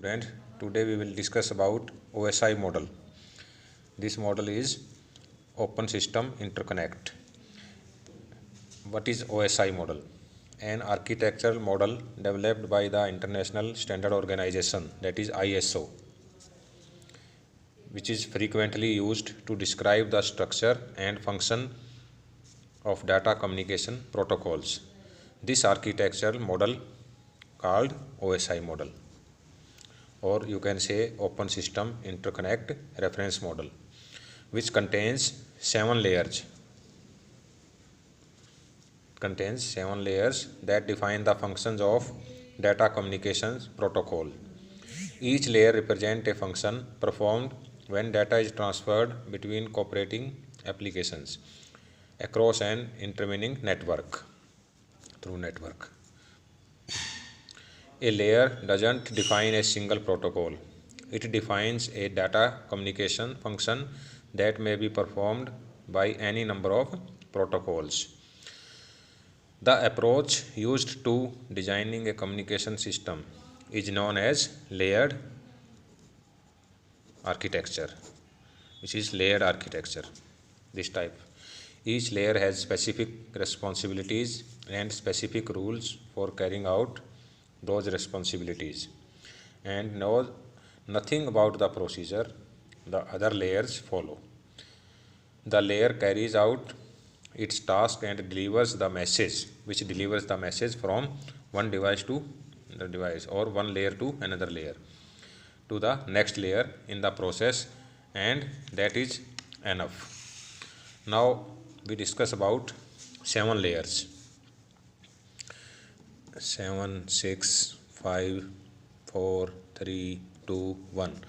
Friend, today we will discuss about OSI model. This model is Open System Interconnect. What is OSI model? An architectural model developed by the International Standard Organization, that is ISO, which is frequently used to describe the structure and function of data communication protocols. This architectural model called OSI model, or you can say Open System Interconnect Reference Model, which contains 7 layers. That define the functions of data communications protocol. Each layer represents a function performed when data is transferred between cooperating applications across an intervening network through network. A layer doesn't define a single protocol. It defines a data communication function that may be performed by any number of protocols. The approach used to designing a communication system is known as layered architecture, this type. Each layer has specific responsibilities and specific rules for carrying out those responsibilities, and knows nothing about the procedure the other layers follow. The layer carries out its task and delivers the message from one device to the device, or one layer to another layer, to the next layer in the process, and that is enough. Now we discuss about 7 layers. 7, 6, 5, 4, 3, 2, 1.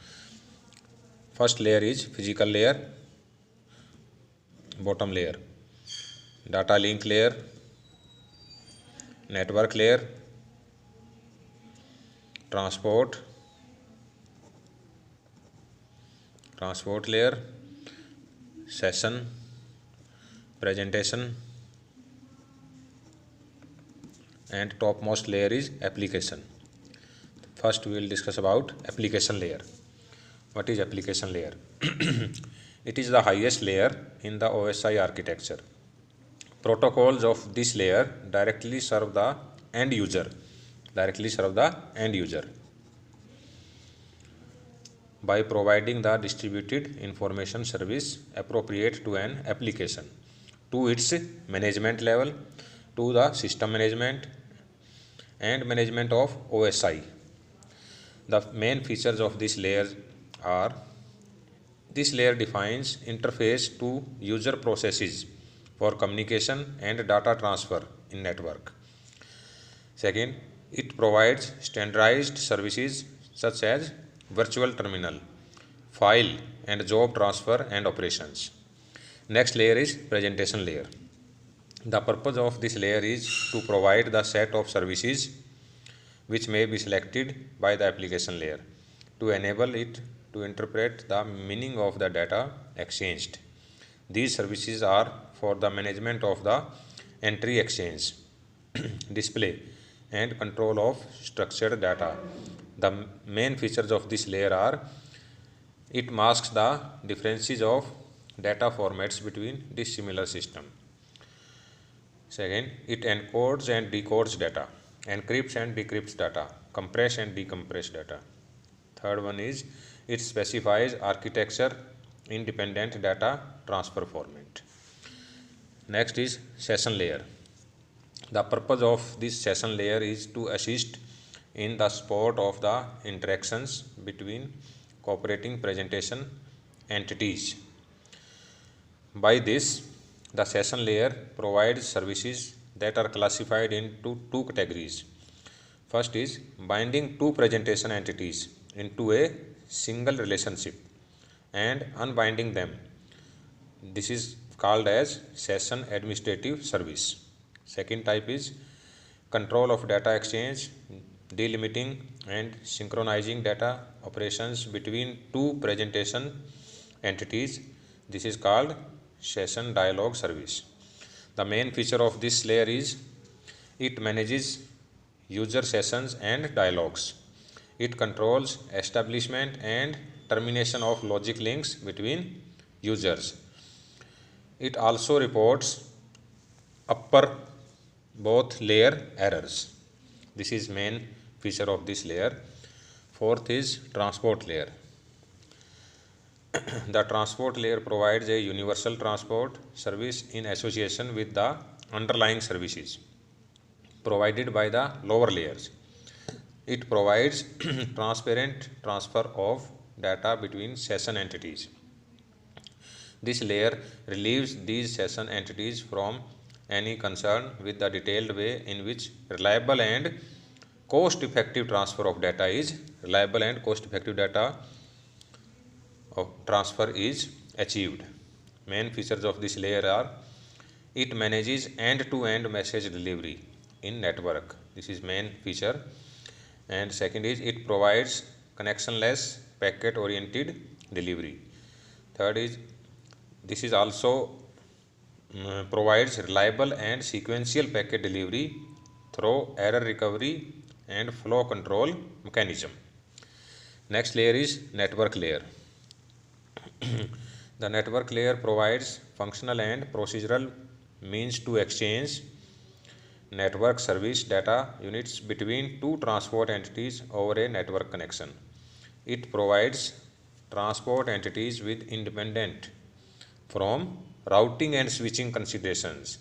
First layer is physical layer, bottom layer, data link layer, network layer, transport layer, session, presentation, and topmost layer is application. First we will discuss about application layer. What is application layer? It is the highest layer in the OSI architecture. Protocols of this layer directly serve the end user by providing the distributed information service appropriate to an application, to its management level, to the system management and management of OSI. The main features of this layer are: this layer defines interface to user processes for communication and data transfer in network. Second, it provides standardized services such as virtual terminal, file and job transfer and operations. Next layer is presentation layer. The purpose of this layer is to provide the set of services which may be selected by the application layer to enable it to interpret the meaning of the data exchanged. These services are for the management of the entry exchange, display and control of structured data. The main features of this layer are: it masks the differences of data formats between dissimilar systems. Second, it encodes and decodes data, encrypts and decrypts data, compress and decompress data. Third one is, it specifies architecture independent data transfer format. Next is session layer. The purpose of this session layer is to assist in the support of the interactions between cooperating presentation entities. By this, the session layer provides services that are classified into 2 categories. First is binding 2 presentation entities into a single relationship and unbinding them. This is called as session administrative service. Second type is control of data exchange, delimiting and synchronizing data operations between 2 presentation entities. This is called session dialog service. The main feature of this layer is it manages user sessions and dialogues. It controls establishment and termination of logic links between users. It also reports upper both layer errors. This is main feature of this layer. Fourth is transport layer. The transport layer provides a universal transport service in association with the underlying services provided by the lower layers. It provides transparent transfer of data between session entities. This layer relieves these session entities from any concern with the detailed way in which reliable and cost-effective transfer of data is achieved. Main features of this layer are: it manages end-to-end message delivery in network. This is main feature. And second is it provides connectionless packet-oriented delivery. Third is this is also provides reliable and sequential packet delivery through error recovery and flow control mechanism. Next layer is network layer. The network layer provides functional and procedural means to exchange network service data units between two transport entities over a network connection. It provides transport entities with independent from routing and switching considerations.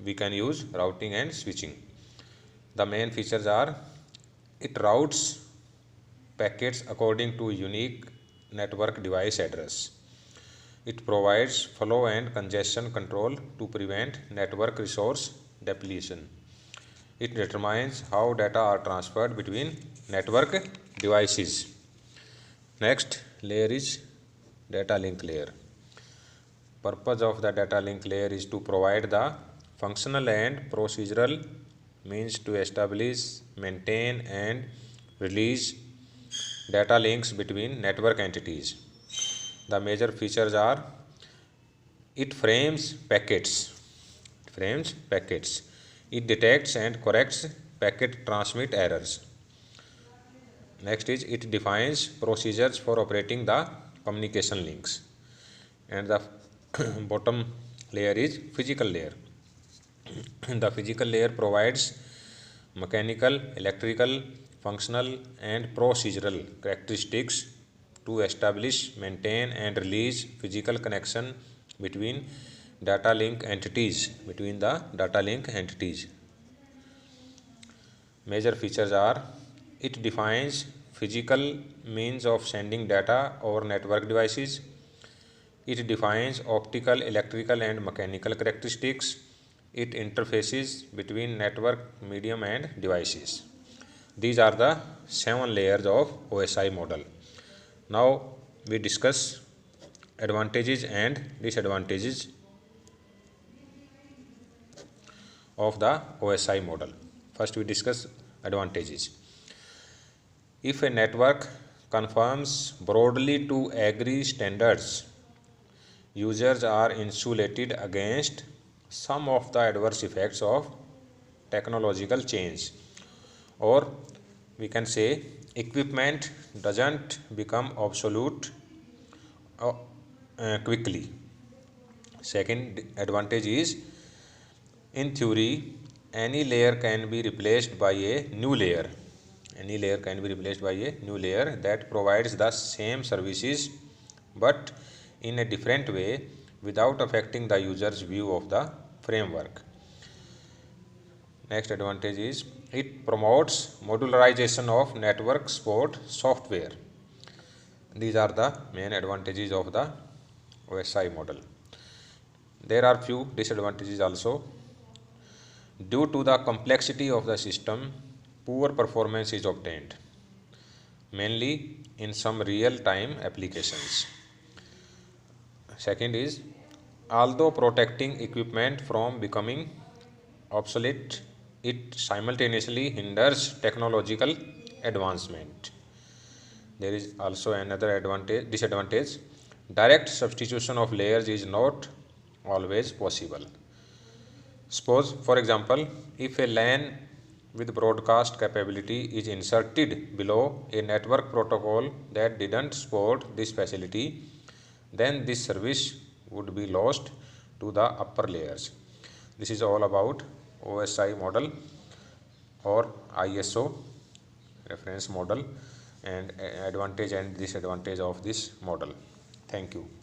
We can use routing and switching. The main features are: it routes packets according to unique network device address. It provides flow and congestion control to prevent network resource depletion. It determines how data are transferred between network devices. Next layer is data link layer. Purpose of the data link layer is to provide the functional and procedural means to establish, maintain, and release data links between network entities. The major features are: it frames packets. It detects and corrects packet transmit errors. Next is it defines procedures for operating the communication links. And the bottom layer is physical layer. The physical layer provides mechanical, electrical, functional, and procedural characteristics to establish, maintain, and release physical connection between the data link entities. Major features are: it defines physical means of sending data over network devices. It defines optical, electrical, and mechanical characteristics. It interfaces between network medium and devices. These are the 7 layers of OSI model. Now we discuss advantages and disadvantages of the OSI model. First we discuss advantages. If a network conforms broadly to agree standards, users are insulated against some of the adverse effects of technological change, or we can say equipment doesn't become obsolete quickly. Second advantage is, in theory, any layer can be replaced by a new layer. That provides the same services but in a different way without affecting the user's view of the framework. Next advantage is, it promotes modularization of network support software. These are the main advantages of the OSI model. There are few disadvantages also. Due to the complexity of the system, poor performance is obtained, mainly in some real-time applications. Second is, although protecting equipment from becoming obsolete, it simultaneously hinders technological advancement. There is also another disadvantage. Direct substitution of layers is not always possible. Suppose, for example, if a LAN with broadcast capability is inserted below a network protocol that didn't support this facility, then this service would be lost to the upper layers. This is all about OSI model or ISO reference model and advantage and disadvantage of this model. Thank you.